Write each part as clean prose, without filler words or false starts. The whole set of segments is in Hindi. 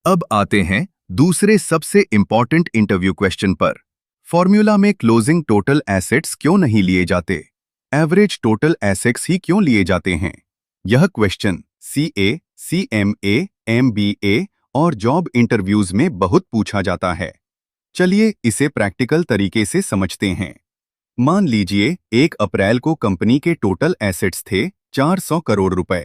अब आते हैं दूसरे सबसे इंपॉर्टेंट इंटरव्यू क्वेश्चन पर। फॉर्मूला में क्लोजिंग टोटल एसेट्स क्यों नहीं लिए जाते? एवरेज टोटल एसेट्स ही क्यों लिए जाते हैं? यह क्वेश्चन सीए, सीएमए, एमबीए और जॉब इंटरव्यूज में बहुत पूछा जाता है। चलिए इसे प्रैक्टिकल तरीके से समझते हैं। मान लीजिए 1 अप्रैल को कंपनी के टोटल एसेट्स थे 400 करोड़ रुपए।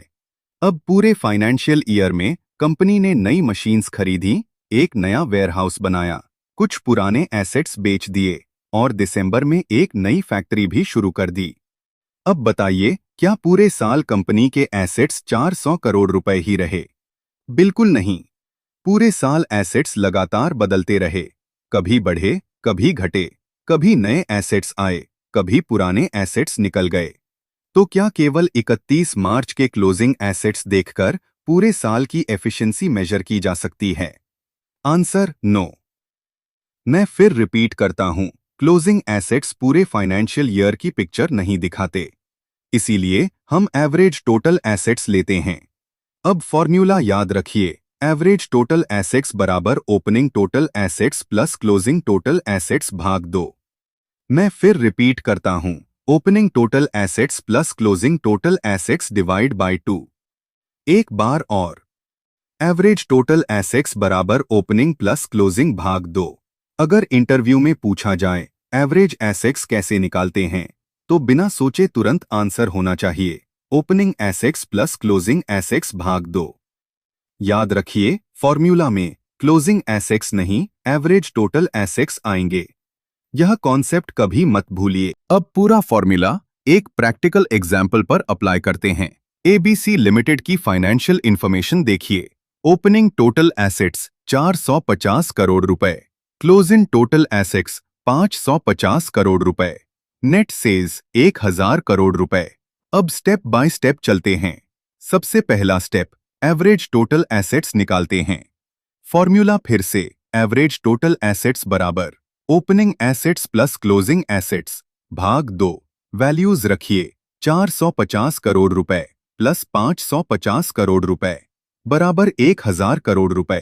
अब पूरे फाइनेंशियल ईयर में कंपनी ने नई मशीन्स खरीदी, एक नया वेयरहाउस बनाया, कुछ पुराने एसेट्स बेच दिए और दिसंबर में एक नई फैक्ट्री भी शुरू कर दी। अब बताइए, क्या पूरे साल कंपनी के एसेट्स 400 करोड़ रुपए ही रहे? बिल्कुल नहीं। पूरे साल एसेट्स लगातार बदलते रहे, कभी बढ़े, कभी घटे, कभी नए एसेट्स आए, कभी पुराने एसेट्स निकल गए। तो क्या केवल 31 मार्च के क्लोजिंग एसेट्स देखकर पूरे साल की एफिशिएंसी मेजर की जा सकती है? Answer no. मैं फिर रिपीट करता हूं, क्लोजिंग एसेट्स पूरे फाइनेंशियल ईयर की पिक्चर नहीं दिखाते। इसीलिए हम एवरेज टोटल एसेट्स लेते हैं। अब फॉर्मूला याद रखिए, एवरेज टोटल एसेट्स बराबर opening total assets plus closing total assets भाग 2। मैं फिर रिपीट करता हूं, opening total assets plus closing total assets divide by 2। एक बार और, एवरेज टोटल एसेट्स बराबर ओपनिंग प्लस क्लोजिंग भाग 2। अगर इंटरव्यू में पूछा जाए एवरेज एसेट्स कैसे निकालते हैं, तो बिना सोचे तुरंत आंसर होना चाहिए opening assets plus closing assets भाग 2। याद रखिए, फॉर्मूला में क्लोजिंग एसेट्स नहीं, एवरेज टोटल एसेट्स आएंगे। यह कॉन्सेप्ट कभी मत भूलिए। अब पूरा फॉर्मूला एक प्रैक्टिकल एग्जाम्पल पर अप्लाई करते हैं। एबीसी लिमिटेड की फाइनेंशियल इंफॉर्मेशन देखिए। ओपनिंग टोटल एसेट्स 450 करोड़ रुपए, क्लोजिंग टोटल एसेट्स 550 करोड़ रुपए, नेट सेल्स 1000 करोड़ रुपए। अब स्टेप बाय स्टेप चलते हैं। सबसे पहला स्टेप, एवरेज टोटल एसेट्स निकालते हैं। फॉर्मूला फिर से, एवरेज टोटल एसेट्स बराबर opening assets plus closing assets भाग 2। वैल्यूज रखिए, 450 करोड़ रुपए प्लस 550 करोड़ रुपए बराबर 1000 करोड़ रुपए।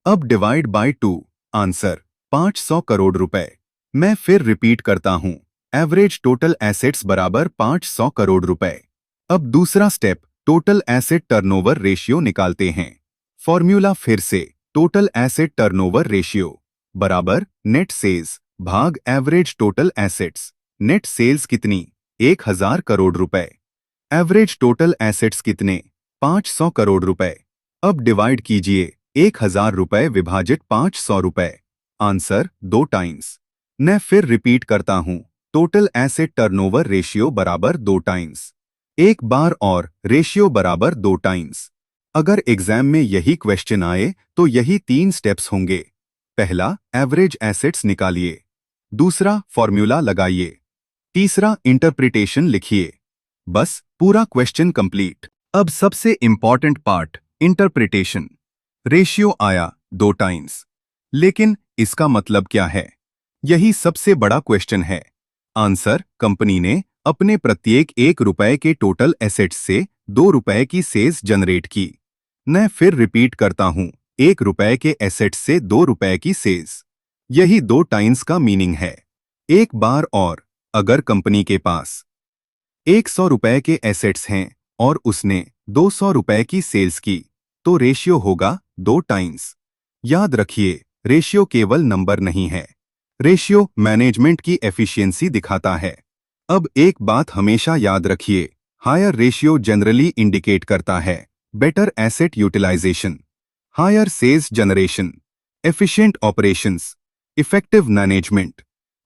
अब डिवाइड बाय 2, आंसर 500 करोड़ रुपए। मैं फिर रिपीट करता हूं, एवरेज टोटल एसेट्स बराबर 500 करोड़ रुपए। अब दूसरा step, total asset turnover ratio निकालते हैं। फॉर्मूला फिर से, टोटल एसेट टर्नओवर रेशियो बराबर नेट सेल्स भाग average total assets. Net sales कितनी? 1000 करोड़ रुपए। एवरेज टोटल एसेट्स कितने? 500 करोड़ रुपए। अब डिवाइड कीजिए, 1000 रुपए विभाजित 500 रुपए, आंसर 2 टाइम्स। मैं फिर रिपीट करता हूं, टोटल एसेट टर्नओवर रेशियो बराबर 2 टाइम्स। एक बार और, रेशियो बराबर 2 टाइम्स। अगर एग्जाम में यही क्वेश्चन आए तो यही 3 स्टेप्स होंगे। पहला, एवरेज एसेट्स निकालिए। दूसरा, फॉर्मूला लगाइए। तीसरा, इंटरप्रिटेशन लिखिए। बस पूरा क्वेश्चन कंप्लीट। अब सबसे इंपॉर्टेंट पार्ट, इंटरप्रिटेशन। रेशियो आया 2 टाइम्स, लेकिन इसका मतलब क्या है? यही सबसे बड़ा क्वेश्चन है। आंसर, कंपनी ने अपने प्रत्येक 1 रुपए के टोटल एसेट्स से 2 रुपए की सेल्स जनरेट की। मैं फिर रिपीट करता हूं, 1 रुपए के एसेट्स से 2 रुपए की सेल्स। यही 2 टाइम्स का मीनिंग है। एक बार और, अगर कंपनी के पास 100 रुपए के एसेट्स हैं और उसने 200 रुपए की सेल्स की, तो रेशियो होगा 2 टाइम्स। याद रखिए, रेशियो केवल नंबर नहीं है, रेशियो मैनेजमेंट की एफिशिएंसी दिखाता है। अब एक बात हमेशा याद रखिए, हायर रेशियो जनरली इंडिकेट करता है better asset utilisation, higher sales generation, efficient operations, effective management.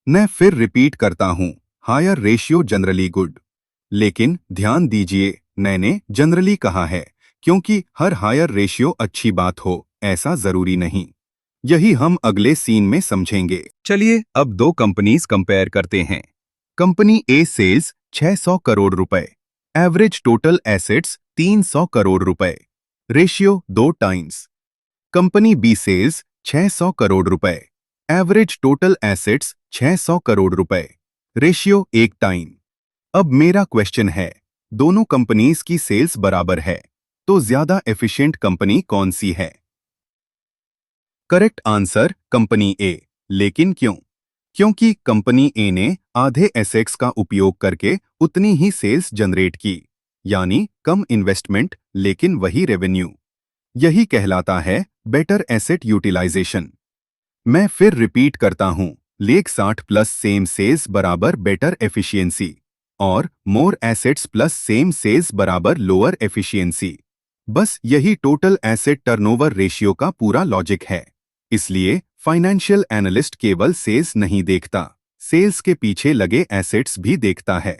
मैं फिर रिपीट करता हूं, हायर रेशियो जनरली गुड। लेकिन ध्यान दीजिए, मैंने जनरली कहा है, क्योंकि हर हायर रेशियो अच्छी बात हो, ऐसा जरूरी नहीं। यही हम अगले सीन में समझेंगे। चलिए अब 2 कंपनीज कंपेयर करते हैं। कंपनी ए सेल्स 600 करोड़ रुपए, एवरेज टोटल एसेट्स 300 करोड़ रुपए, ratio 2 times. Company B sales 600 crore रुपए, एवरेज टोटल एसेट्स 600 करोड़ रुपए, रेशियो 1 टाइम। अब मेरा क्वेश्चन है, दोनों कंपनीज की सेल्स बराबर है, तो ज्यादा एफिशिएंट कंपनी कौन सी है? करेक्ट आंसर कंपनी ए। लेकिन क्यों? क्योंकि कंपनी ए ने आधे एसेट्स का उपयोग करके उतनी ही सेल्स जनरेट की, यानी कम इन्वेस्टमेंट लेकिन वही रेवेन्यू। यही कहलाता है बेटर एसेट यूटिलाइजेशन। मैं फिर रिपीट करता हूं, लेक 60 प्लस सेम सेल्स बराबर बेटर एफिशिएंसी और more assets plus same sales बराबर लोअर एफिशिएंसी। बस यही टोटल एसेट टर्नओवर रेशियो का पूरा लॉजिक है। इसलिए फाइनेंशियल एनालिस्ट केवल सेल्स नहीं देखता, सेल्स के पीछे लगे एसेट्स भी देखता है।